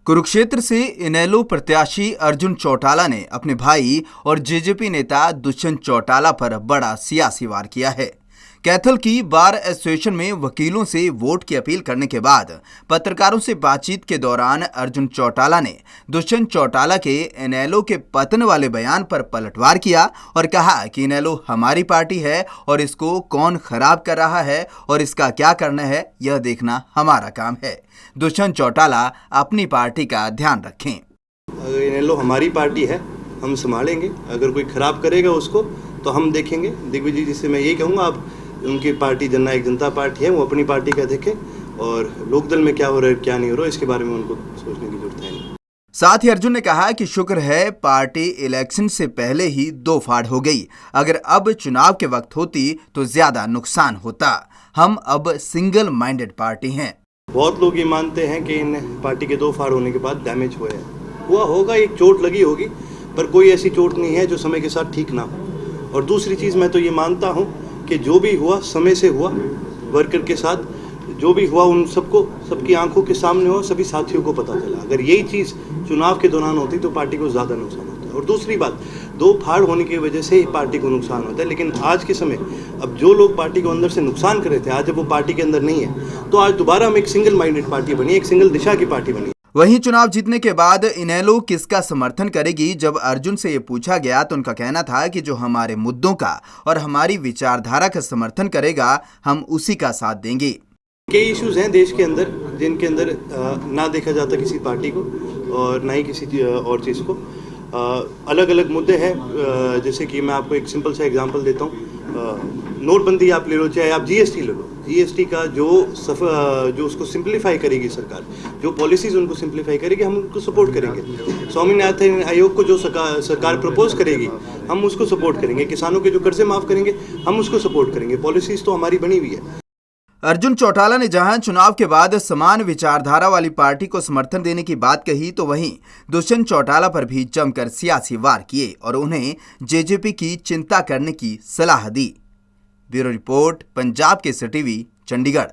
कुरुक्षेत्र से इनेलो प्रत्याशी अर्जुन चौटाला ने अपने भाई और जेजेपी नेता दुष्यंत चौटाला पर बड़ा सियासी वार किया है। कैथल की बार एसोसिएशन में वकीलों से वोट की अपील करने के बाद पत्रकारों से बातचीत के दौरान अर्जुन चौटाला ने दुष्यंत चौटाला के इनेलो के पतन वाले बयान पर पलटवार किया और कहा कि इनेलो हमारी पार्टी है और इसको कौन खराब कर रहा है और इसका क्या करना है यह देखना हमारा काम है। दुष्यंत चौटाला अपनी पार्टी का ध्यान रखें। अगर इनेलो हमारी पार्टी है, हम संभालेंगे। अगर कोई खराब करेगा उसको तो हम देखेंगे। दिग्विजय जी से मैं यही कहूँगा, आप उनकी पार्टी जननायक जनता पार्टी है, वो अपनी पार्टी का देखें और लोकदल में क्या हो रहा है क्या नहीं हो रहा है इसके बारे में उनको सोचने की जरूरत है नहीं। साथ ही अर्जुन ने कहा कि शुक्र है पार्टी इलेक्शन से पहले ही दो फाड़ हो गई। अगर अब चुनाव के वक्त होती तो ज्यादा नुकसान होता। हम अब सिंगल माइंडेड पार्टी हैं। बहुत लोग ये मानते हैं कि इन पार्टी के दो फाड़ होने के बाद डैमेज हुआ होगा, एक चोट लगी होगी, पर कोई ऐसी चोट नहीं है जो समय के साथ ठीक ना हो। और दूसरी चीज़ मैं तो ये मानता हूँ कि जो भी हुआ समय से हुआ, वर्कर के साथ जो भी हुआ उन सबको सबकी आंखों के सामने हुआ, सभी साथियों को पता चला। अगर यही चीज़ चुनाव के दौरान होती तो पार्टी को ज़्यादा नुकसान होता है। और दूसरी बात, दो फाड़ होने की वजह से ही पार्टी को नुकसान होता है। लेकिन आज के समय अब जो लोग पार्टी को अंदर से नुकसान कर रहे थे, आज जब वो पार्टी के अंदर नहीं है तो आज दोबारा हम एक सिंगल माइंडेड पार्टी बनी, एक सिंगल दिशा की पार्टी बनी। वहीं चुनाव जीतने के बाद इनेलो किसका समर्थन करेगी, जब अर्जुन से ये पूछा गया तो उनका कहना था कि जो हमारे मुद्दों का और हमारी विचारधारा का समर्थन करेगा हम उसी का साथ देंगे। कई इश्यूज हैं देश के अंदर जिनके अंदर ना देखा जाता किसी पार्टी को और ना ही किसी और चीज़ को। अलग अलग मुद्दे हैं, जैसे कि मैं आपको एक सिंपल सा एग्जांपल देता हूँ। नोटबंदी आप ले लो, चाहे आप जीएसटी ले लो। जीएसटी का जो उसको सिंप्लीफाई करेगी सरकार, जो पॉलिसीज उनको सिंप्लीफाई करेगी, हम उनको सपोर्ट करेंगे। स्वामीनाथन आयोग को जो सरकार प्रपोज करेगी हम उसको सपोर्ट करेंगे। किसानों के जो कर्जे माफ़ करेंगे हम उसको सपोर्ट करेंगे। पॉलिसीज तो हमारी बनी हुई है। अर्जुन चौटाला ने जहां चुनाव के बाद समान विचारधारा वाली पार्टी को समर्थन देने की बात कही तो वहीं दुष्यंत चौटाला पर भी जमकर सियासी वार किए और उन्हें जेजेपी की चिंता करने की सलाह दी। Bureau report, Punjab Kesari TV, Chandigarh.